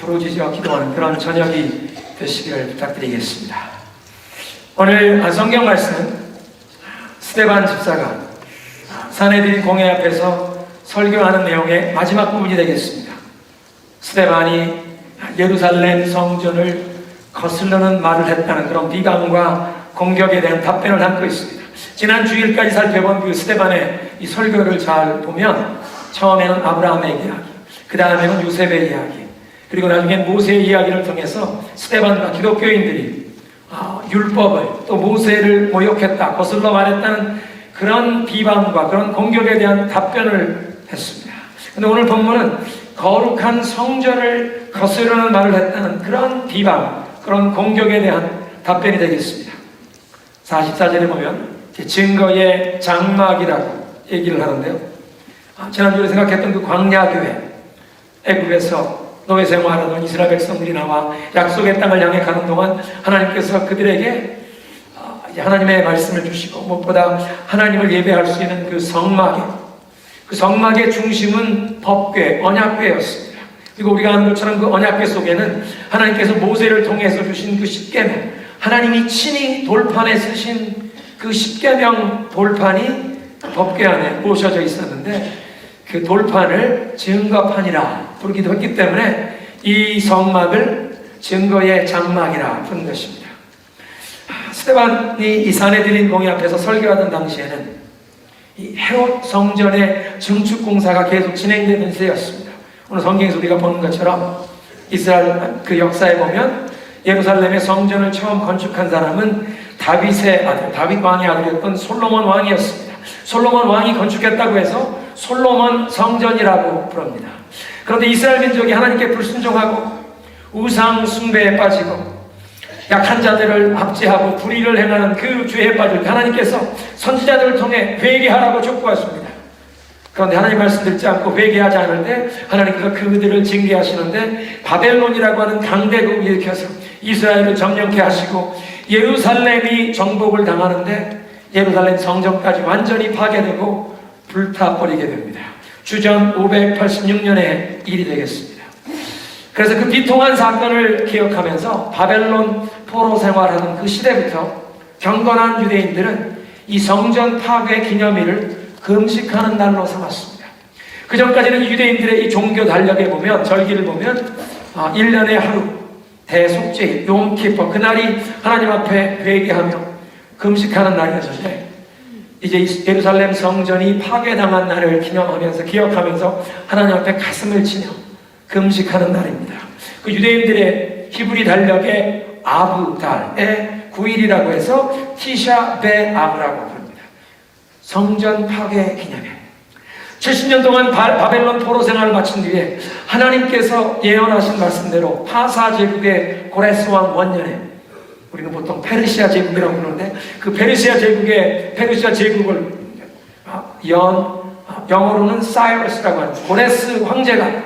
부르짖어 기도하는 그런 저녁이 되시기를 부탁드리겠습니다. 오늘 성경 말씀은 스데반 집사가 사내들인 공회 앞에서 설교하는 내용의 마지막 부분이 되겠습니다. 스데반이 예루살렘 성전을 거슬러는 말을 했다는 그런 비방과 공격에 대한 답변을 담고 있습니다. 지난 주일까지 살펴본 그 스데반의 이 설교를 잘 보면 처음에는 아브라함의 이야기, 그 다음에는 요셉의 이야기, 그리고 나중엔 모세의 이야기를 통해서 스데반과 기독교인들이 율법을 또 모세를 모욕했다, 거슬러 말했다는 그런 비방과 그런 공격에 대한 답변을 했습니다. 그런데 오늘 본문은 거룩한 성전을 거스르는 말을 했다는 그런 비방, 그런 공격에 대한 답변이 되겠습니다. 44절에 보면 증거의 장막이라고 얘기를 하는데요. 지난주에 생각했던 그 광야교회, 애굽에서 노예 생활하던 이스라엘 백성들이 나와 약속의 땅을 향해 가는 동안 하나님께서 그들에게 하나님의 말씀을 주시고 무엇보다 하나님을 예배할 수 있는 그 성막의 중심은 법궤, 언약궤였습니다. 그리고 우리가 아는 것처럼 그 언약궤 속에는 하나님께서 모세를 통해서 주신 그 십계명, 하나님이 친히 돌판에 쓰신 그 십계명 돌판이 법궤 안에 모셔져 있었는데 그 돌판을 증거판이라 부르기도 했기 때문에 이 성막을 증거의 장막이라 부른 것입니다. 스데반이 이 사내들인 공회 앞에서 설교하던 당시에는 이 헤롯 성전의 증축 공사가 계속 진행되는 시대였습니다. 오늘 성경에서 우리가 보는 것처럼 이스라엘 그 역사에 보면 예루살렘의 성전을 처음 건축한 사람은 다윗의 아들, 다윗 왕의 아들이었던 솔로몬 왕이었습니다. 솔로몬 왕이 건축했다고 해서 솔로몬 성전이라고 부릅니다. 그런데 이스라엘 민족이 하나님께 불순종하고 우상 숭배에 빠지고 약한 자들을 압제하고 불의를 행하는 그 죄에 빠질 때 하나님께서 선지자들을 통해 회개하라고 촉구하십니다. 그런데 하나님 말씀 듣지 않고 회개하지 않을 때 하나님께서 그들을 징계하시는데 바벨론이라고 하는 강대국을 일으켜서 이스라엘을 점령케 하시고 예루살렘이 정복을 당하는데 예루살렘 성전까지 완전히 파괴되고 불타버리게 됩니다. 주전 586년의 일이 되겠습니다. 그래서 그 비통한 사건을 기억하면서 바벨론 포로 생활하는 그 시대부터 경건한 유대인들은 이 성전 파괴 기념일을 금식하는 날로 삼았습니다. 그 전까지는 유대인들의 이 종교 달력에 보면, 절기를 보면 1년에 하루, 대속죄일, 욤키퍼, 그날이 하나님 앞에 회개하며 금식하는 날이었는데 이제 예루살렘 성전이 파괴당한 날을 기념하면서 기억하면서 하나님 앞에 가슴을 치며 금식하는 날입니다. 그 유대인들의 히브리 달력의 아브달의 9일이라고 해서 티샤 베아브라고 부릅니다. 성전 파괴 기념일. 70년 동안 바벨론 포로 생활을 마친 뒤에 하나님께서 예언하신 말씀대로 파사 제국의 고레스 왕 원년에, 우리는 보통 페르시아 제국이라고 부르는데 그 페르시아 제국을 영어로는 사이러스라고 하는 고레스 황제가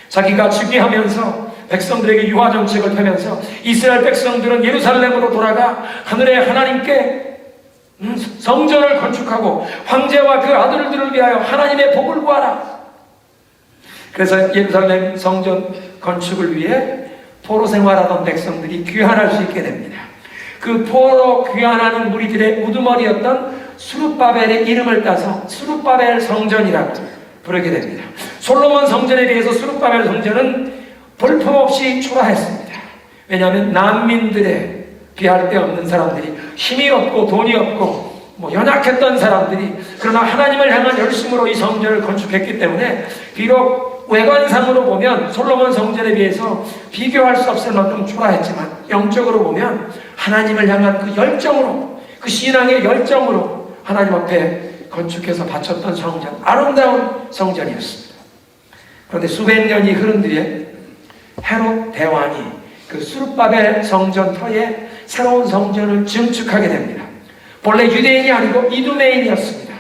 자기가 즉위하면서 백성들에게 유화 정책을 펴면서 이스라엘 백성들은 예루살렘으로 돌아가 하늘의 하나님께 성전을 건축하고 황제와 그 아들들을 위하여 하나님의 복을 구하라. 그래서 예루살렘 성전 건축을 위해 포로 생활하던 백성들이 귀환할 수 있게 됩니다. 그 포로 귀환하는 무리들의 우두머리였던 스룹바벨의 이름을 따서 스룹바벨 성전이라고 부르게 됩니다. 솔로몬 성전에 비해서 스룹바벨 성전은 볼품없이 초라했습니다. 왜냐하면 난민들의 비할 데 없는 사람들이, 힘이 없고 돈이 없고 연약했던 사람들이 그러나 하나님을 향한 열심으로 이 성전을 건축했기 때문에 비록 외관상으로 보면 솔로몬 성전에 비해서 비교할 수 없을 만큼 초라했지만 영적으로 보면 하나님을 향한 그 열정으로, 그 신앙의 열정으로 하나님 앞에 건축해서 바쳤던 성전, 아름다운 성전이었습니다. 그런데 수백 년이 흐른 뒤에 헤롯 대왕이 그 수룹바벨 성전 터에 새로운 성전을 증축하게 됩니다. 본래 유대인이 아니고 이두메인이었습니다.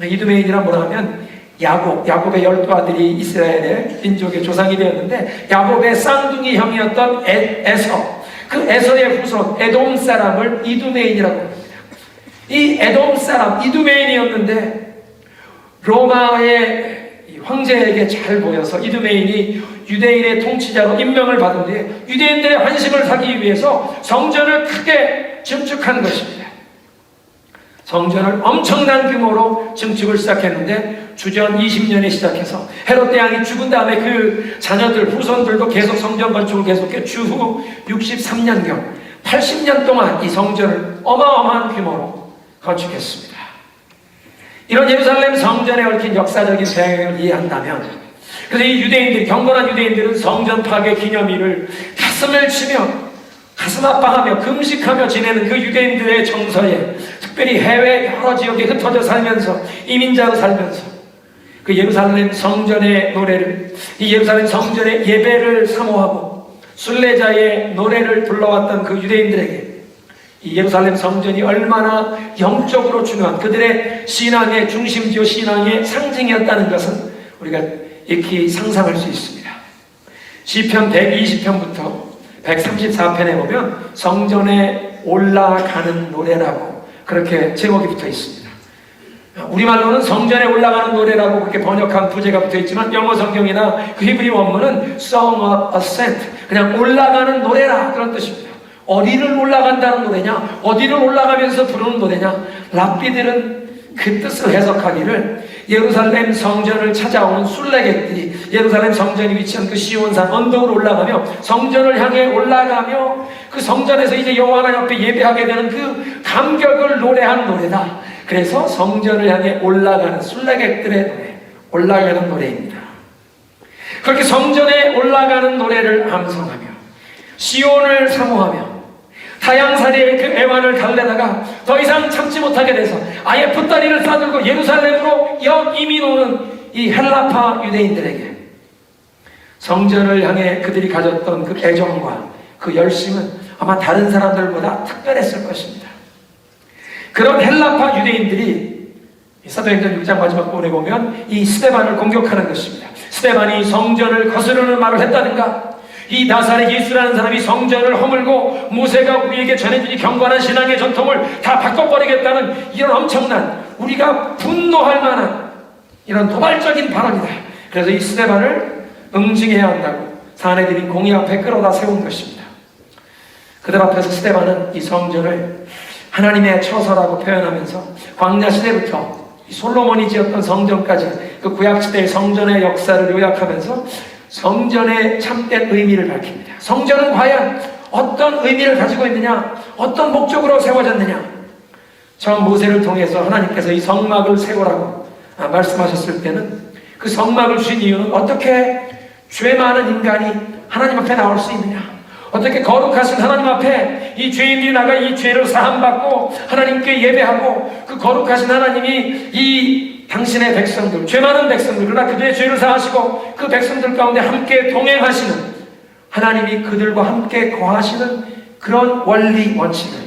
이두메인이란 뭐라 하면 야곱의 12아들이 이스라엘의 민족의 조상이 되었는데 야곱의 쌍둥이 형이었던 에서, 그 에서의 후손 에돔 사람을 이두메인이라고 합니다. 이 에돔 사람 이두메인이었는데 로마의 황제에게 잘 보여서 이두메인이 유대인의 통치자로 임명을 받은 뒤에 유대인들의 환심을 사기 위해서 성전을 크게 증축한 것입니다. 성전을 엄청난 규모로 증축을 시작했는데 주전 20년에 시작해서 헤롯 대왕이 죽은 다음에 그 자녀들, 후손들도 계속 성전 건축을 계속해 주후 63년경 80년 동안 이 성전을 어마어마한 규모로 건축했습니다. 이런 예루살렘 성전에 얽힌 역사적인 배경을 이해한다면, 그래서 이 유대인들이, 경건한 유대인들은 성전 파괴 기념일을 가슴을 치며 가슴 아파하며 금식하며 지내는 그 유대인들의 정서에, 특별히 해외 여러 지역에 흩어져 살면서 이민자로 살면서 그 예루살렘 성전의 노래를, 이 예루살렘 성전의 예배를 사모하고 순례자의 노래를 불러왔던 그 유대인들에게 이 예루살렘 성전이 얼마나 영적으로 중요한, 그들의 신앙의 중심지요, 신앙의 상징이었다는 것은 우리가 익히 상상할 수 있습니다. 시편 120편부터 134편에 보면 성전에 올라가는 노래라고 그렇게 제목이 붙어 있습니다. 우리말로는 성전에 올라가는 노래라고 그렇게 번역한 부제가 붙어 있지만 영어 성경이나 그 히브리 원문은 Song of Ascent, 그냥 올라가는 노래라, 그런 뜻입니다. 어디를 올라간다는 노래냐, 어디를 올라가면서 부르는 노래냐. 랍비들은 그 뜻을 해석하기를 예루살렘 성전을 찾아오는 순례객들이 예루살렘 성전이 위치한 그 시온산 언덕으로 올라가며 성전을 향해 올라가며 그 성전에서 이제 여호와 하나님 앞에 예배하게 되는 그 감격을 노래한 노래다. 그래서 성전을 향해 올라가는 순례객들의 노래, 올라가는 노래입니다. 그렇게 성전에 올라가는 노래를 암송하며 시온을 사모하며 타향살이의 그 애환을 달래다가 더 이상 참지 못하게 돼서 아예 붓다리를 싸들고 예루살렘으로 이민 오는 이 헬라파 유대인들에게 성전을 향해 그들이 가졌던 그 애정과 그 열심은 아마 다른 사람들보다 특별했을 것입니다. 그런 헬라파 유대인들이 사도행전 6장 마지막 부분에 보면 이 스데반을 공격하는 것입니다. 스데반이 성전을 거스르는 말을 했다든가, 이 나사렛 예수라는 사람이 성전을 허물고 모세가 우리에게 전해준 이 경건한 신앙의 전통을 다 바꿔버리겠다는 이런 엄청난, 우리가 분노할 만한 이런 도발적인 발언이다. 그래서 이 스데반을 응징해야 한다고 사내들이 공의 앞에 끌어다 세운 것입니다. 그들 앞에서 스데반은 이 성전을 하나님의 처소라고 표현하면서 광야 시대부터 솔로몬이 지었던 성전까지 그 구약시대의 성전의 역사를 요약하면서 성전의 참된 의미를 밝힙니다. 성전은 과연 어떤 의미를 가지고 있느냐, 어떤 목적으로 세워졌느냐. 처음 모세를 통해서 하나님께서 이 성막을 세우라고 말씀하셨을 때는 그 성막을 주신 이유는 어떻게 죄 많은 인간이 하나님 앞에 나올 수 있느냐, 어떻게 거룩하신 하나님 앞에 이 죄인들이 나가 이 죄를 사함받고 하나님께 예배하고 그 거룩하신 하나님이 이 당신의 백성들, 죄 많은 백성들, 그러나 그들의 죄를 사하시고 그 백성들 가운데 함께 동행하시는 하나님이 그들과 함께 거하시는 그런 원리, 원칙을,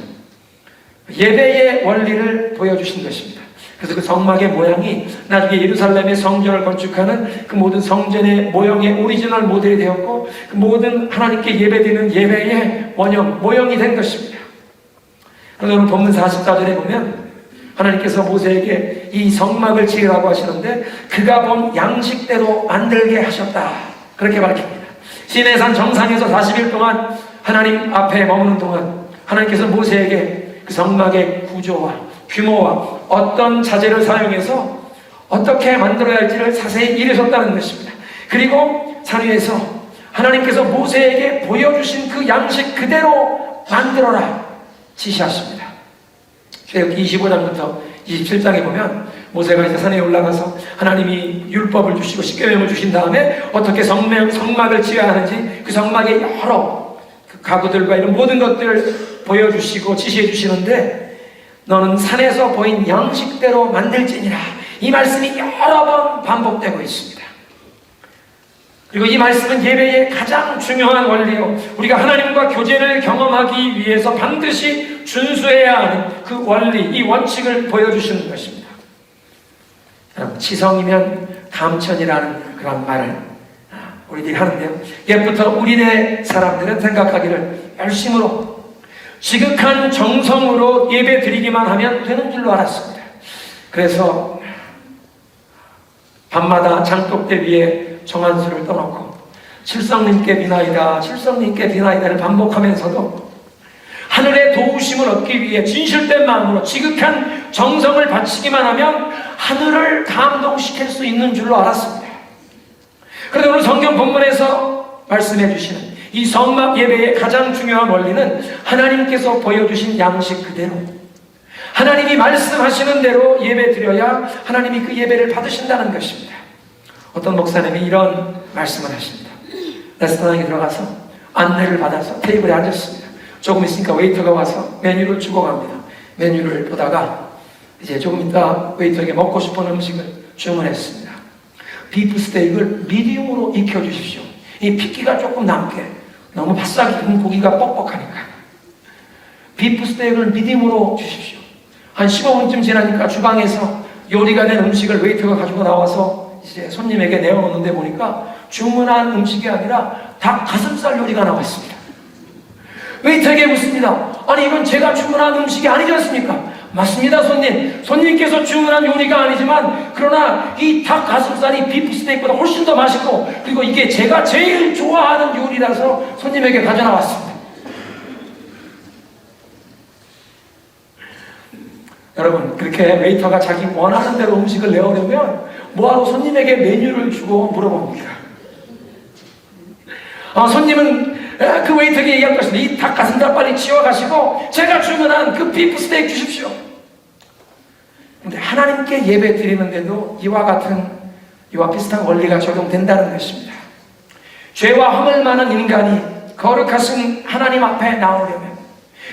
예배의 원리를 보여주신 것입니다. 그래서 그 성막의 모양이 나중에 예루살렘의 성전을 건축하는 그 모든 성전의 모형의 오리지널 모델이 되었고 그 모든 하나님께 예배드리는 예배의 원형, 모형이 된 것입니다. 그래서 오늘 본문 44절에 보면 하나님께서 모세에게 이 성막을 지으라고 하시는데 그가 본 양식대로 만들게 하셨다, 그렇게 밝힙니다. 시내산 정상에서 40일 동안 하나님 앞에 머무는 동안 하나님께서 모세에게 그 성막의 구조와 규모와 어떤 자재를 사용해서 어떻게 만들어야 할지를 자세히 이르셨다는 것입니다. 그리고 산 위에서 하나님께서 모세에게 보여주신 그 양식 그대로 만들어라 지시하십니다. 출애굽기 25장부터 27장에 보면 모세가 이제 산에 올라가서 하나님이 율법을 주시고 십계명을 주신 다음에 어떻게 성막을 지어야 하는지 그 성막의 여러 그 가구들과 이런 모든 것들을 보여주시고 지시해 주시는데, 너는 산에서 보인 양식대로 만들지니라, 이 말씀이 여러 번 반복되고 있습니다. 그리고 이 말씀은 예배의 가장 중요한 원리요, 우리가 하나님과 교제를 경험하기 위해서 반드시 준수해야 하는 그 원리, 이 원칙을 보여주시는 것입니다. 지성이면 감천이라는 그런 말을 우리들이 하는데요, 옛부터 우리네 사람들은 생각하기를 열심으로 지극한 정성으로 예배 드리기만 하면 되는 줄로 알았습니다. 그래서 밤마다 장독대 위에 정한수를 떠놓고 칠성님께 비나이다, 칠성님께 비나이다를 반복하면서도 하늘의 도우심을 얻기 위해 진실된 마음으로 지극한 정성을 바치기만 하면 하늘을 감동시킬 수 있는 줄로 알았습니다. 그런데 오늘 성경 본문에서 말씀해 주시는 이 성막 예배의 가장 중요한 원리는 하나님께서 보여주신 양식 그대로, 하나님이 말씀하시는 대로 예배 드려야 하나님이 그 예배를 받으신다는 것입니다. 어떤 목사님이 이런 말씀을 하십니다. 레스토랑에 들어가서 안내를 받아서 테이블에 앉았습니다. 조금 있으니까 웨이터가 와서 메뉴를 주고 갑니다. 메뉴를 보다가 이제 조금 있다 웨이터에게 먹고 싶은 음식을 주문했습니다. 비프 스테이크를 미디움으로 익혀주십시오. 이 핏기가 조금 남게, 너무 바싹 익은 고기가 뻑뻑하니까 비프 스테이크를 미디움으로 주십시오. 한 15분쯤 지나니까 주방에서 요리가 된 음식을 웨이터가 가지고 나와서 이제 손님에게 내어놓는데 보니까 주문한 음식이 아니라 닭 가슴살 요리가 나왔습니다. 웨이터에게 묻습니다. 아니 이건 제가 주문한 음식이 아니지 않습니까? 맞습니다 손님. 손님께서 주문한 요리가 아니지만 그러나 이 닭 가슴살이 비프 스테이크보다 훨씬 더 맛있고 그리고 이게 제가 제일 좋아하는 요리라서 손님에게 가져나왔습니다. 여러분, 그렇게 웨이터가 자기 원하는 대로 음식을 내오려면 뭐하러 손님에게 메뉴를 주고 물어봅니까? 손님은 그 웨이터에게 얘기할 것입니다. 이 닭 가슴살 빨리 치워가시고 제가 주문한 그 비프 스테이크 주십시오. 근데 하나님께 예배 드리는데도 이와 비슷한 원리가 적용된다는 것입니다. 죄와 허물 많은 인간이 거룩하신 하나님 앞에 나오려면,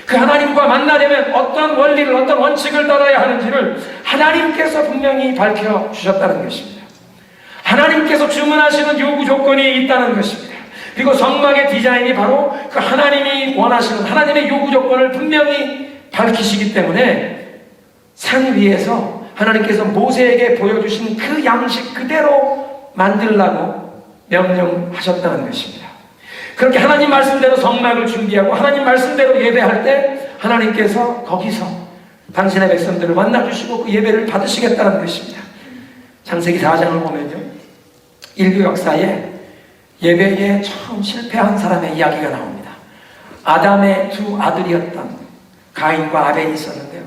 그 하나님과 만나려면 어떤 원리를, 어떤 원칙을 따라야 하는지를 하나님께서 분명히 밝혀주셨다는 것입니다. 하나님께서 주문하시는 요구 조건이 있다는 것입니다. 그리고 성막의 디자인이 바로 그 하나님이 원하시는 하나님의 요구 조건을 분명히 밝히시기 때문에 산 위에서 하나님께서 모세에게 보여주신 그 양식 그대로 만들라고 명령하셨다는 것입니다. 그렇게 하나님 말씀대로 성막을 준비하고 하나님 말씀대로 예배할 때 하나님께서 거기서 당신의 백성들을 만나주시고 그 예배를 받으시겠다는 것입니다. 창세기 4장을 보면요, 인류 역사에 예배에 처음 실패한 사람의 이야기가 나옵니다. 아담의 두 아들이었던 가인과 아벨이 있었는데요,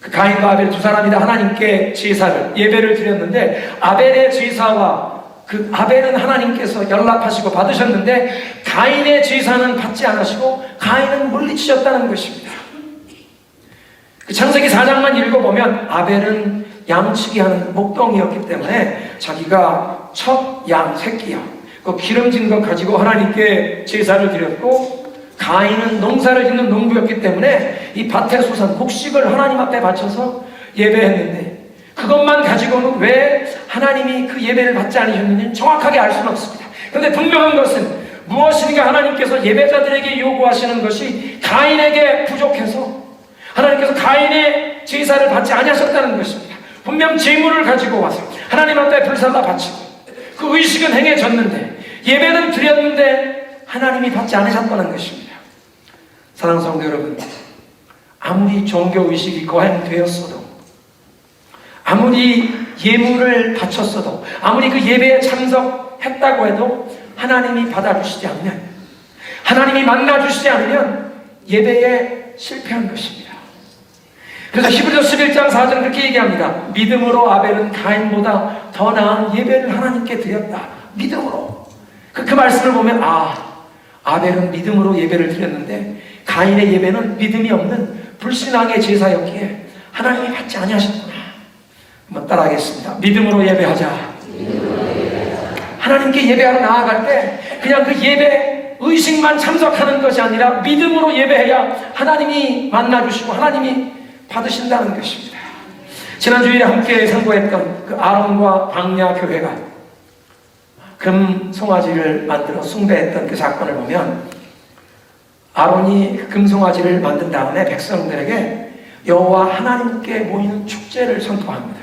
그 가인과 아벨 두 사람이 다 하나님께 제사를, 예배를 드렸는데 아벨의 제사와 그 아벨은 하나님께서 연락하시고 받으셨는데 가인의 제사는 받지 않으시고 가인은 물리치셨다는 것입니다. 그 창세기 4장만 읽어보면 아벨은 양치기 하는 목동이었기 때문에 자기가 첫 양 새끼야, 그 기름진 것 가지고 하나님께 제사를 드렸고, 가인은 농사를 짓는 농부였기 때문에 이 밭의 소산, 곡식을 하나님 앞에 바쳐서 예배했는데 그것만 가지고는 왜 하나님이 그 예배를 받지 않으셨는지는 정확하게 알 수는 없습니다. 그런데 분명한 것은 무엇인가 하나님께서 예배자들에게 요구하시는 것이 가인에게 부족해서 하나님께서 가인의 제사를 받지 아니하셨다는 것입니다. 분명 제물을 가지고 와서 하나님 앞에 불살라 바치고 그 의식은 행해졌는데 예배는 드렸는데 하나님이 받지 않으셨다는 것입니다. 사랑하는 성도 여러분, 아무리 종교의식이 거행되었어도, 아무리 예물을 바쳤어도, 아무리 그 예배에 참석했다고 해도 하나님이 받아주시지 않으면, 하나님이 만나주시지 않으면 예배에 실패한 것입니다. 그래서 히브리서 11장 4절 그렇게 얘기합니다. 믿음으로 아벨은 가인보다 더 나은 예배를 하나님께 드렸다. 믿음으로. 그 말씀을 보면 아벨은 믿음으로 예배를 드렸는데 가인의 예배는 믿음이 없는 불신앙의 제사였기에 하나님이 받지 아니하셨구나. 한번 따라하겠습니다. 믿음으로 예배하자. 하나님께 예배하러 나아갈 때 그냥 그 예배 의식만 참석하는 것이 아니라 믿음으로 예배해야 하나님이 만나주시고 하나님이 받으신다는 것입니다. 지난주일에 함께 상고했던 그 아론과 방야 교회가 금 송아지를 만들어 숭배했던 그 사건을 보면, 아론이 그 금 송아지를 만든 다음에 백성들에게 여호와 하나님께 모이는 축제를 선포합니다.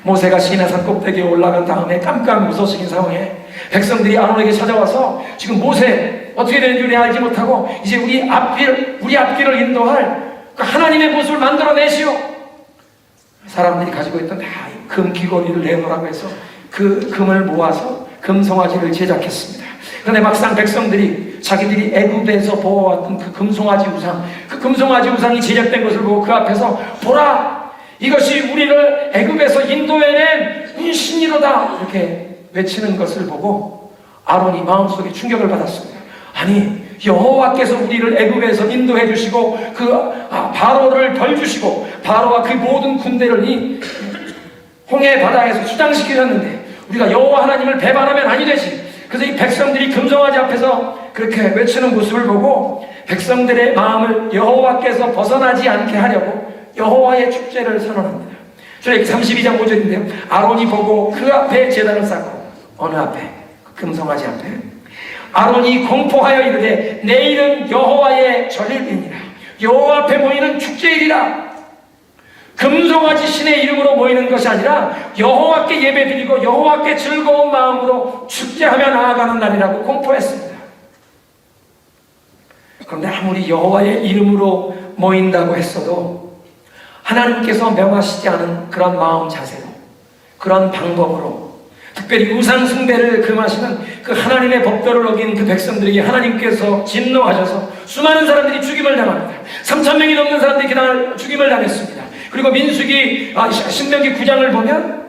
모세가 시내산 꼭대기에 올라간 다음에 깜깜 무서워진 상황에 백성들이 아론에게 찾아와서 지금 모세 어떻게 되는 줄 알지 못하고 이제 우리 앞길을 인도할 그 하나님의 모습을 만들어내시오. 사람들이 가지고 있던 금 귀걸이를 내놓으라고 해서 그 금을 모아서 금송아지를 제작했습니다. 그런데 막상 백성들이 자기들이 애굽에서 보아왔던 그 금송아지 우상, 그 금송아지 우상이 제작된 것을 보고 그 앞에서 보라! 이것이 우리를 애굽에서 인도해낸 신이로다! 이렇게 외치는 것을 보고 아론이 마음속에 충격을 받았습니다. 아니, 여호와께서 우리를 애굽에서 인도해 주시고 바로를 벌 주시고 바로와 그 모든 군대를 이 홍해 바다에서 수장시키셨는데 우리가 여호와 하나님을 배반하면 아니 되지. 그래서 이 백성들이 금송아지 앞에서 그렇게 외치는 모습을 보고 백성들의 마음을 여호와께서 벗어나지 않게 하려고 여호와의 축제를 선언합니다. 출애굽기 32장 5절인데요. 아론이 보고 그 앞에 제단을 쌓고, 어느 앞에? 금송아지 앞에. 아론이 공포하여 이르되 내일은 여호와의 절일이니라. 여호와 앞에 모이는 축제일이라. 금송아지 신의 이름으로 모이는 것이 아니라 여호와께 예배드리고 여호와께 즐거운 마음으로 축제하며 나아가는 날이라고 공포했습니다. 그런데 아무리 여호와의 이름으로 모인다고 했어도 하나님께서 명하시지 않은 그런 마음 자세로, 그런 방법으로, 특별히 우상 숭배를 금하시는 그 하나님의 법도를 어긴 그 백성들에게 하나님께서 진노하셔서 수많은 사람들이 죽임을 당합니다. 3,000명이 넘는 사람들이 그날 죽임을 당했습니다. 그리고 신명기 9장을 보면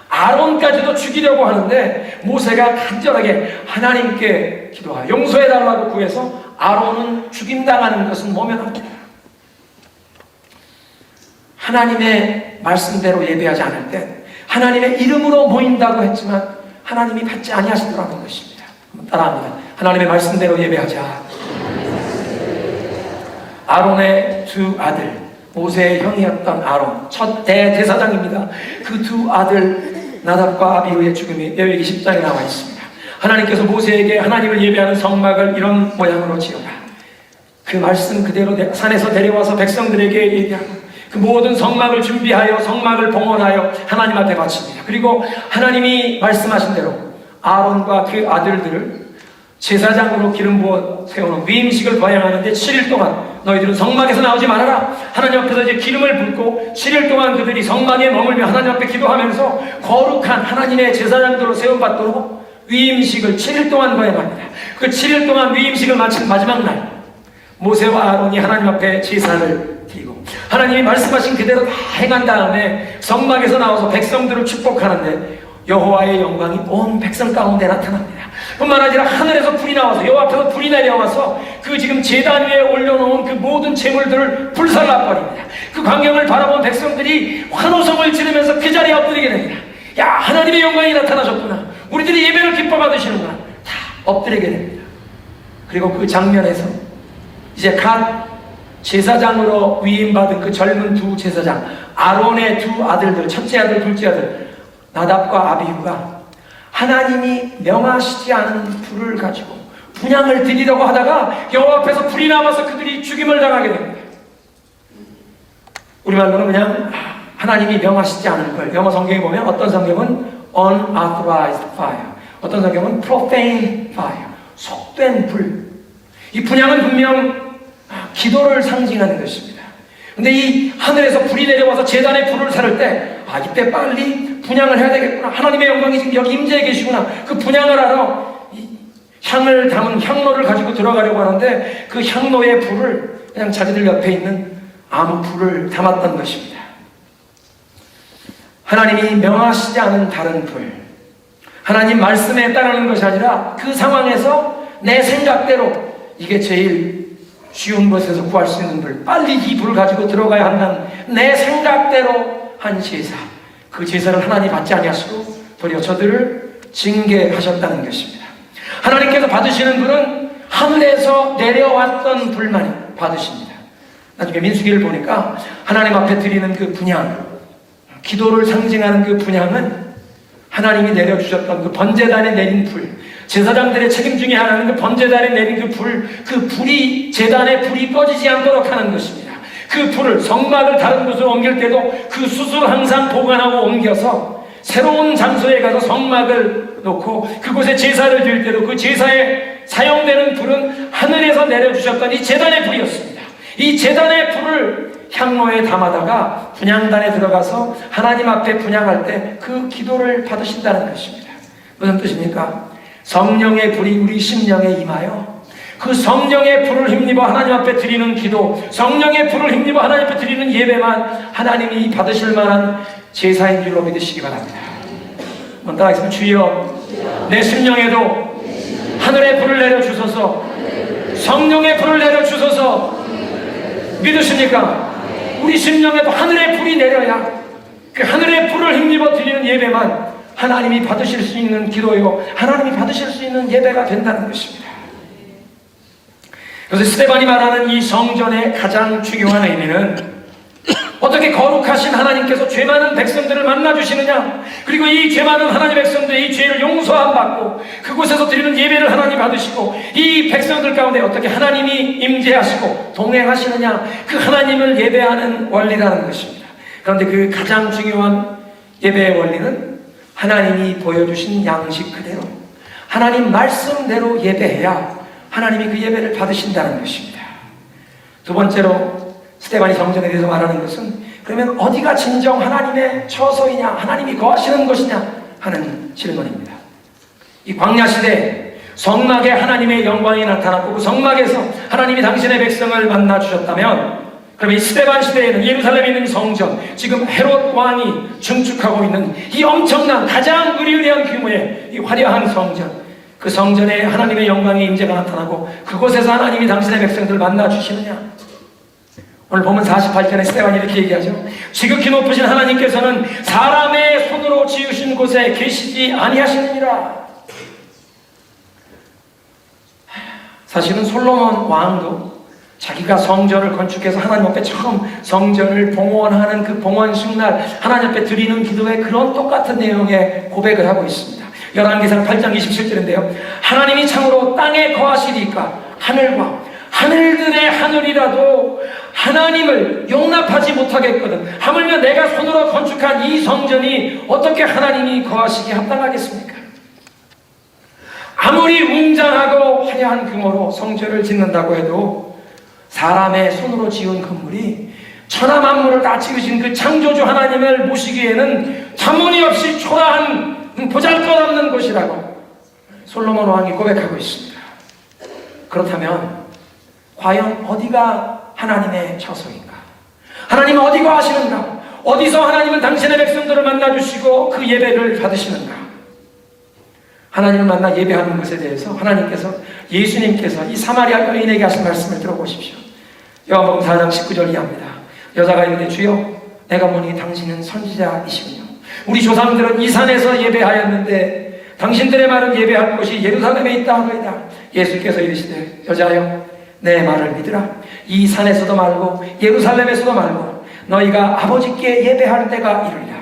아론까지도 죽이려고 하는데 모세가 간절하게 하나님께 기도하여 용서해달라고 구해서 아론은 죽임당하는 것은 모면합니다. 하나님의 말씀대로 예배하지 않을 때 하나님의 이름으로 모인다고 했지만 하나님이 받지 아니하시더라는 것입니다. 따라합니다. 하나님의 말씀대로 예배하자. 아론의 두 아들, 모세의 형이었던 아론, 첫 대제사장입니다. 그 두 아들 나답과 아비후의 죽음이 레위기 10장에 나와 있습니다. 하나님께서 모세에게 하나님을 예배하는 성막을 이런 모양으로 지어라. 그 말씀 그대로 산에서 데려와서 백성들에게 얘기하고 그 모든 성막을 준비하여 성막을 봉헌하여 하나님 앞에 바칩니다. 그리고 하나님이 말씀하신 대로 아론과 그 아들들을 제사장으로 기름 부어 세우는 위임식을 거행하는데 7일 동안 너희들은 성막에서 나오지 말아라. 하나님 앞에서 이제 기름을 붓고 7일 동안 그들이 성막에 머물며 하나님 앞에 기도하면서 거룩한 하나님의 제사장들로 세움받도록 위임식을 7일 동안 거행합니다. 그 7일 동안 위임식을 마친 마지막 날 모세와 아론이 하나님 앞에 제사를 드리고 하나님이 말씀하신 그대로 다 행한 다음에 성막에서 나와서 백성들을 축복하는데 여호와의 영광이 온 백성 가운데 나타납니다. 뿐만 아니라 하늘에서 불이 나와서 여호와 앞에서 불이 내려와서 그 지금 제단 위에 올려놓은 그 모든 제물들을 불살라버립니다. 그 광경을 바라본 백성들이 환호성을 지르면서 그 자리에 엎드리게 됩니다. 야, 하나님의 영광이 나타나셨구나. 우리들이 예배를 기뻐 받으시는구나. 다 엎드리게 됩니다. 그리고 그 장면에서 이제 갓 제사장으로 위임받은 그 젊은 두 제사장, 아론의 두 아들들, 첫째 아들, 둘째 아들, 나답과 아비후가 하나님이 명하시지 않은 불을 가지고 분향을 드리려고 하다가 여호와 앞에서 불이 나와서 그들이 죽임을 당하게 됩니다. 우리말로는 그냥 하나님이 명하시지 않은 걸, 영어 성경에 보면 어떤 성경은 unauthorized fire, 어떤 성경은 profane fire, 속된 불. 이 분향은 분명 기도를 상징하는 것입니다. 근데 이 하늘에서 불이 내려와서 제단에 불을 살을 때 이때 빨리 분향을 해야 되겠구나. 하나님의 영광이 지금 여기 임재해 계시구나. 그 분향을 하러 향을 담은 향로를 가지고 들어가려고 하는데 그 향로의 불을 그냥 자기들 옆에 있는 아무 불을 담았던 것입니다. 하나님이 명하시지 않은 다른 불, 하나님 말씀에 따르는 것이 아니라 그 상황에서 내 생각대로 이게 제일 쉬운 것에서 구할 수 있는 불, 빨리 이 불을 가지고 들어가야 한다는 내 생각대로 한 제사, 그 제사를 하나님 받지 아니하시고 도리어 저들을 징계하셨다는 것입니다. 하나님께서 받으시는 불은 하늘에서 내려왔던 불만 받으십니다. 나중에 민수기를 보니까 하나님 앞에 드리는 그 분향, 기도를 상징하는 그 분향은 하나님이 내려주셨던 그 번제단에 내린 불, 제사장들의 책임 중에 하나는 그 번제단에 내린 그 불, 그 불이 제단에 불이 꺼지지 않도록 하는 것입니다. 그 불을 성막을 다른 곳으로 옮길 때도 그 숯을 항상 보관하고 옮겨서 새로운 장소에 가서 성막을 놓고 그곳에 제사를 드릴 때도 그 제사에 사용되는 불은 하늘에서 내려주셨던 이 제단의 불이었습니다. 이 제단의 불을 향로에 담아다가 분향단에 들어가서 하나님 앞에 분향할 때 그 기도를 받으신다는 것입니다. 무슨 뜻입니까? 성령의 불이 우리 심령에 임하여 그 성령의 불을 힘입어 하나님 앞에 드리는 기도, 성령의 불을 힘입어 하나님 앞에 드리는 예배만 하나님이 받으실 만한 제사인 줄로 믿으시기 바랍니다. 한번 따라하겠습니다. 주여, 내 심령에도 하늘의 불을 내려주소서. 성령의 불을 내려주소서. 믿으십니까? 우리 심령에도 하늘의 불이 내려야 그 하늘의 불을 힘입어 드리는 예배만 하나님이 받으실 수 있는 기도요, 하나님이 받으실 수 있는 예배가 된다는 것입니다. 그래서 스데반이 말하는 이 성전의 가장 중요한 의미는 어떻게 거룩하신 하나님께서 죄 많은 백성들을 만나주시느냐, 그리고 이 죄 많은 하나님의 백성들의 이 죄를 용서함 받고 그곳에서 드리는 예배를 하나님 받으시고 이 백성들 가운데 어떻게 하나님이 임재하시고 동행하시느냐, 그 하나님을 예배하는 원리라는 것입니다. 그런데 그 가장 중요한 예배의 원리는 하나님이 보여주신 양식 그대로 하나님 말씀대로 예배해야 하나님이 그 예배를 받으신다는 것입니다. 두 번째로 스데반이 성전에 대해서 말하는 것은 그러면 어디가 진정 하나님의 처소이냐, 하나님이 거하시는 것이냐 하는 질문입니다. 이 광야시대에 성막에 하나님의 영광이 나타났고 그 성막에서 하나님이 당신의 백성을 만나 주셨다면, 그러면 이 스데반 시대에는 예루살렘에 있는 성전, 지금 헤롯 왕이 증축하고 있는 이 엄청난 가장 의리의리한 규모의 이 화려한 성전, 그 성전에 하나님의 영광의 임재가 나타나고 그곳에서 하나님이 당신의 백성들을 만나 주시느냐? 오늘 보면 48절에 스데반이 이렇게 얘기하죠. 지극히 높으신 하나님께서는 사람의 손으로 지으신 곳에 계시지 아니하시느니라. 사실은 솔로몬 왕도 자기가 성전을 건축해서 하나님 앞에 처음 성전을 봉헌하는 그 봉헌식날 하나님 앞에 드리는 기도에 그런 똑같은 내용의 고백을 하고 있습니다. 열왕기상 8장 27절인데요. 하나님이 참으로 땅에 거하시리까 하늘과 하늘들의 하늘이라도 하나님을 용납하지 못하겠거든. 하물며 내가 손으로 건축한 이 성전이 어떻게 하나님이 거하시기에 합당하겠습니까? 아무리 웅장하고 화려한 규모로 성전을 짓는다고 해도 사람의 손으로 지은 건물이 천하 만물을 다 지으신 그 창조주 하나님을 모시기에는 터무니없이 초라한 보잘것없는 곳이라고 솔로몬 왕이 고백하고 있습니다. 그렇다면 과연 어디가 하나님의 처소인가? 하나님은 어디 거하시는가? 어디서 하나님은 당신의 백성들을 만나주시고 그 예배를 받으시는가? 하나님을 만나 예배하는 것에 대해서 하나님께서, 예수님께서 이 사마리아 여인에게 하신 말씀을 들어보십시오. 요한복음 4장 19절 이하입니다. 여자가 이르되 주여, 내가 보니 당신은 선지자이시군요. 우리 조상들은 이 산에서 예배하였는데 당신들의 말은 예배할 곳이 예루살렘에 있다 하거이다. 예수께서 이르시되 여자여, 내 말을 믿으라. 이 산에서도 말고 예루살렘에서도 말고 너희가 아버지께 예배할 때가 이르리라.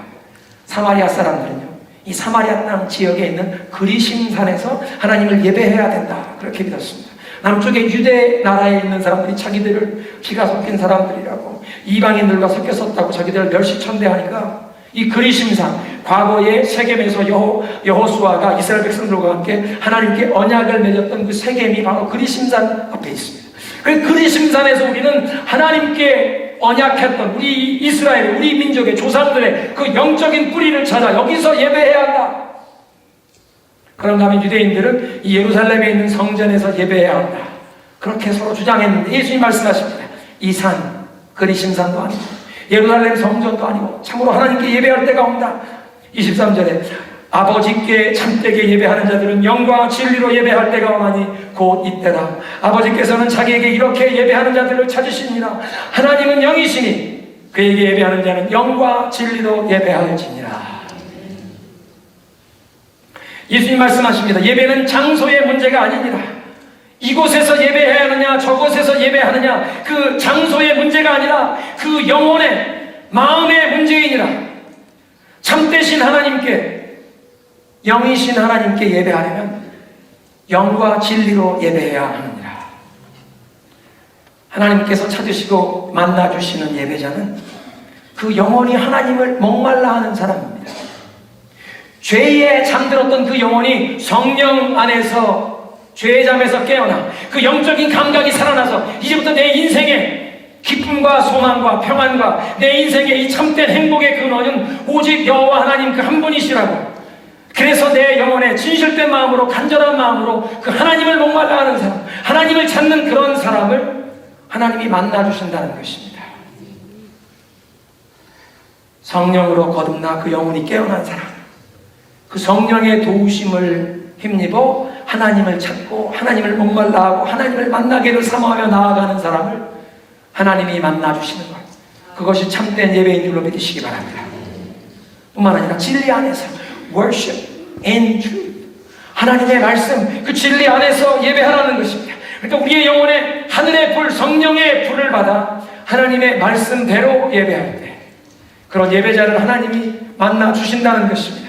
사마리아 사람들은요, 이 사마리아 땅 지역에 있는 그리심산에서 하나님을 예배해야 된다, 그렇게 믿었습니다. 남쪽에 유대 나라에 있는 사람들이 자기들을 피가 섞인 사람들이라고, 이방인들과 섞였었다고 자기들을 멸시천대하니까 이 그리심산, 과거에 세겜에서 여호수아가 이스라엘 백성들과 함께 하나님께 언약을 맺었던 그 세겜이 바로 그리심산 앞에 있습니다. 그 그리심산에서 우리는 하나님께 언약했던 우리 이스라엘, 우리 민족의 조상들의 그 영적인 뿌리를 찾아 여기서 예배해야 한다. 그런가 하면 유대인들은 이 예루살렘에 있는 성전에서 예배해야 한다, 그렇게 서로 주장했는데 예수님 말씀하십니다. 이 산, 그리심산도 아니고 예루살렘 성전도 아니고 참으로 하나님께 예배할 때가 온다. 23절에 아버지께 참되게 예배하는 자들은 영과 진리로 예배할 때가 오나니 곧 이때다. 아버지께서는 자기에게 이렇게 예배하는 자들을 찾으시니라. 하나님은 영이시니 그에게 예배하는 자는 영과 진리로 예배하여지니라. 예수님 말씀하십니다. 예배는 장소의 문제가 아닙니다. 이곳에서 예배해야 하느냐 저곳에서 예배하느냐, 그 장소의 문제가 아니라 그 영혼의 마음의 문제이니라. 참되신 하나님께, 영이신 하나님께 예배하려면 영과 진리로 예배해야 하느니라. 하나님께서 찾으시고 만나주시는 예배자는 그 영혼이 하나님을 목말라 하는 사람입니다. 죄에 잠들었던 그 영혼이 성령 안에서 죄의 잠에서 깨어나 그 영적인 감각이 살아나서 이제부터 내 인생에 기쁨과 소망과 평안과 내 인생의 이 참된 행복의 근원은 오직 여호와 하나님 그 한 분이시라고. 그래서 내 영혼에 진실된 마음으로 간절한 마음으로 그 하나님을 목말라 하는 사람, 하나님을 찾는 그런 사람을 하나님이 만나주신다는 것입니다. 성령으로 거듭나 그 영혼이 깨어난 사람, 그 성령의 도우심을 힘입어 하나님을 찾고 하나님을 목말라 하고 하나님을 만나기를 사모하며 나아가는 사람을 하나님이 만나주시는 것, 그것이 참된 예배인 줄로 믿으시기 바랍니다. 뿐만 아니라 진리 안에서 worship and truth, 하나님의 말씀, 그 진리 안에서 예배하라는 것입니다. 그러니까 우리의 영혼에 하늘의 불, 성령의 불을 받아 하나님의 말씀대로 예배할 때 그런 예배자를 하나님이 만나주신다는 것입니다.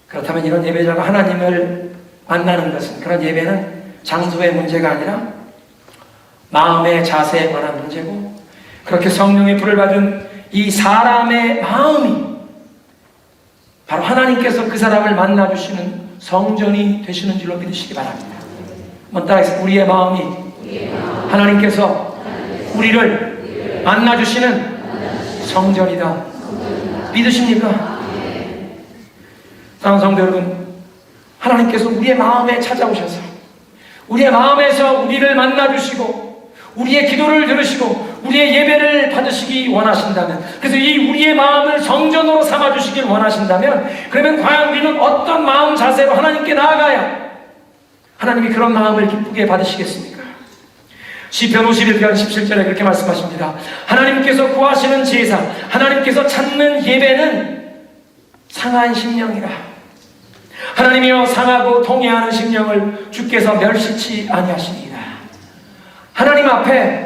그렇다면 이런 예배자가 하나님을 만나는 것은, 그런 예배는 장소의 문제가 아니라 마음의 자세에 관한 문제고, 그렇게 성령의 불을 받은 이 사람의 마음이 바로 하나님께서 그 사람을 만나주시는 성전이 되시는 줄로 믿으시기 바랍니다. 한번 따라해서 우리의 마음이 하나님께서 우리를 만나주시는 성전이다. 믿으십니까? 사랑하는 성도 여러분, 하나님께서 우리의 마음에 찾아오셔서 우리의 마음에서 우리를 만나주시고 우리의 기도를 들으시고 우리의 예배를 받으시기 원하신다면, 그래서 이 우리의 마음을 성전으로 삼아주시길 원하신다면, 그러면 과연 우리는 어떤 마음 자세로 하나님께 나아가야 하나님이 그런 마음을 기쁘게 받으시겠습니까? 시편 51편 17절에 그렇게 말씀하십니다. 하나님께서 구하시는 제사, 하나님께서 찾는 예배는 상한 심령이라. 하나님이여 상하고 통해하는 심령을 주께서 멸시치 아니하시니이다. 하나님 앞에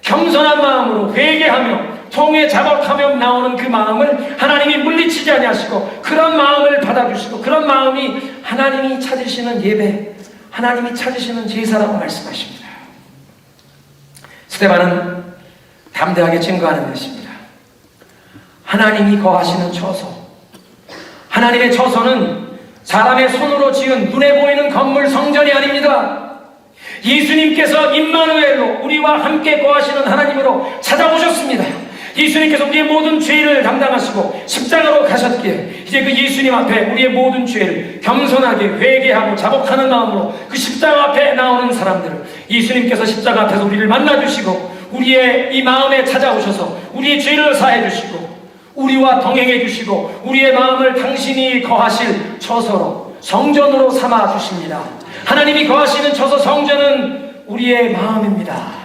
겸손한 마음으로 회개하며 통해 자복하며 나오는 그 마음을 하나님이 물리치지 아니하시고 그런 마음을 받아주시고 그런 마음이 하나님이 찾으시는 예배, 하나님이 찾으시는 제사라고 말씀하십니다. 스데반은 담대하게 증거하는 것입니다. 하나님이 거하시는 처소, 하나님의 처소는 사람의 손으로 지은 눈에 보이는 건물 성전이 아닙니다. 예수님께서 임마누엘로 우리와 함께 거하시는 하나님으로 찾아오셨습니다. 예수님께서 우리의 모든 죄를 담당하시고 십자가로 가셨기에 이제 그 예수님 앞에 우리의 모든 죄를 겸손하게 회개하고 자복하는 마음으로 그 십자가 앞에 나오는 사람들을 예수님께서 십자가 앞에서 우리를 만나주시고 우리의 이 마음에 찾아오셔서 우리의 죄를 사해 주시고 우리와 동행해 주시고 우리의 마음을 당신이 거하실 처소로 성전으로 삼아 주십니다. 하나님이 거하시는 처소 성전은 우리의 마음입니다.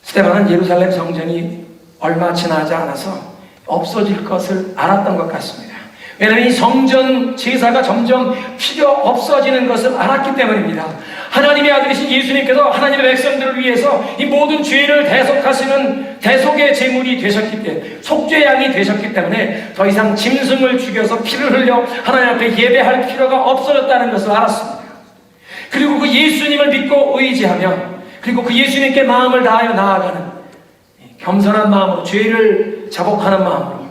스데반은 예루살렘 성전이 얼마 지나지 않아서 없어질 것을 알았던 것 같습니다. 왜냐하면 이 성전 제사가 점점 필요 없어지는 것을 알았기 때문입니다. 하나님의 아들이신 예수님께서 하나님의 백성들을 위해서 이 모든 죄를 대속하시는 대속의 제물이 되셨기 때문에, 속죄양이 되셨기 때문에 더 이상 짐승을 죽여서 피를 흘려 하나님 앞에 예배할 필요가 없어졌다는 것을 알았습니다. 그리고 그 예수님을 믿고 의지하며 그리고 그 예수님께 마음을 다하여 나아가는 겸손한 마음으로 죄를 자복하는 마음으로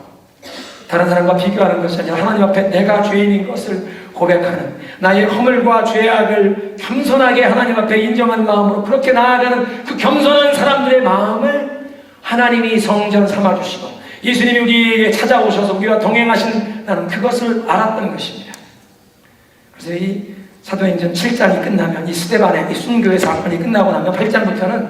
다른 사람과 비교하는 것이 아니라 하나님 앞에 내가 죄인인 것을 고백하는, 나의 허물과 죄악을 겸손하게 하나님 앞에 인정하는 마음으로 그렇게 나아가는 그 겸손한 사람들의 마음을 하나님이 성전 삼아주시고 예수님이 우리에게 찾아오셔서 우리와 동행하신다는 그것을 알았던 것입니다. 그래서 이 사도행전 7장이 끝나면 이 스데반의 이 순교의 사건이 끝나고 나면 8장부터는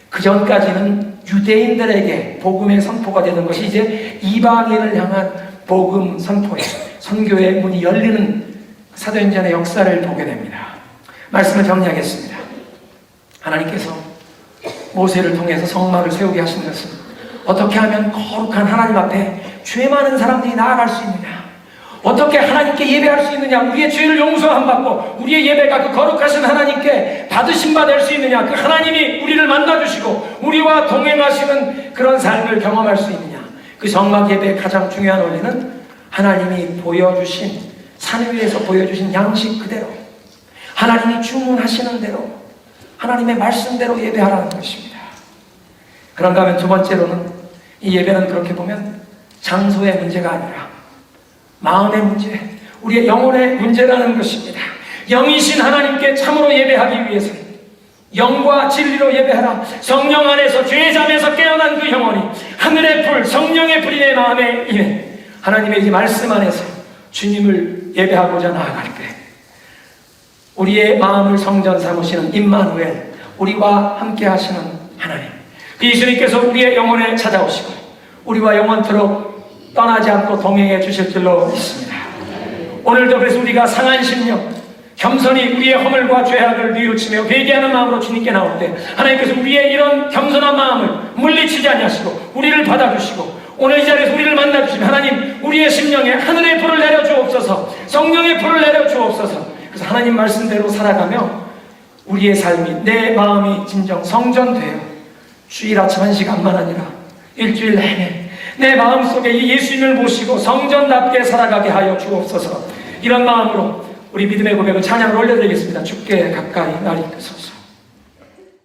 그 전까지는 유대인들에게 복음의 선포가 되는 것이 이제 이방인을 향한 복음 선포에 선교의 문이 열리는 사도행전의 역사를 보게 됩니다. 말씀을 정리하겠습니다. 하나님께서 모세를 통해서 성막을 세우게 하신 것은 어떻게 하면 거룩한 하나님 앞에 죄 많은 사람들이 나아갈 수 있느냐, 어떻게 하나님께 예배할 수 있느냐, 우리의 죄를 용서함 받고 우리의 예배가 그 거룩하신 하나님께 받으심 받을 수 있느냐, 그 하나님이 우리를 만나주시고 우리와 동행하시는 그런 삶을 경험할 수 있느냐, 그 성막 예배의 가장 중요한 원리는 하나님이 보여주신, 산 위에서 보여주신 양식 그대로 하나님이 주문하시는 대로 하나님의 말씀대로 예배하라는 것입니다. 그런가 하면 두 번째로는 이 예배는 그렇게 보면 장소의 문제가 아니라 마음의 문제, 우리의 영혼의 문제라는 것입니다. 영이신 하나님께 참으로 예배하기 위해서는 영과 진리로 예배하라. 성령 안에서 죄잠에서 깨어난 그 영혼이 하늘의 불, 성령의 불이 내 마음에 임해 하나님의 이 말씀 안에서 주님을 예배하고자 나아갈 때 우리의 마음을 성전 삼으시는 임마누엘, 우리와 함께 하시는 하나님, 그 예수님께서 우리의 영혼에 찾아오시고 우리와 영원토록 떠나지 않고 동행해 주실 줄로 믿습니다. 오늘도 그래서 우리가 상한 심령, 겸손히 우리의 허물과 죄악을 뉘우치며 회개하는 마음으로 주님께 나올 때 하나님께서 우리의 이런 겸손한 마음을 물리치지 아니하시고 우리를 받아주시고 오늘 이 자리에서 우리를 만나주시면 하나님 우리의 심령에 하늘의 불을 내려주옵소서, 성령의 불을 내려주옵소서. 그래서 하나님 말씀대로 살아가며 우리의 삶이, 내 마음이 진정 성전되어 주일 아침 1시간만 아니라 일주일 내내 내 마음속에 이 예수님을 모시고 성전답게 살아가게 하여 주옵소서. 이런 마음으로 우리 믿음의 고백을 찬양을 올려드리겠습니다. 주께 가까이 나리 끄소서.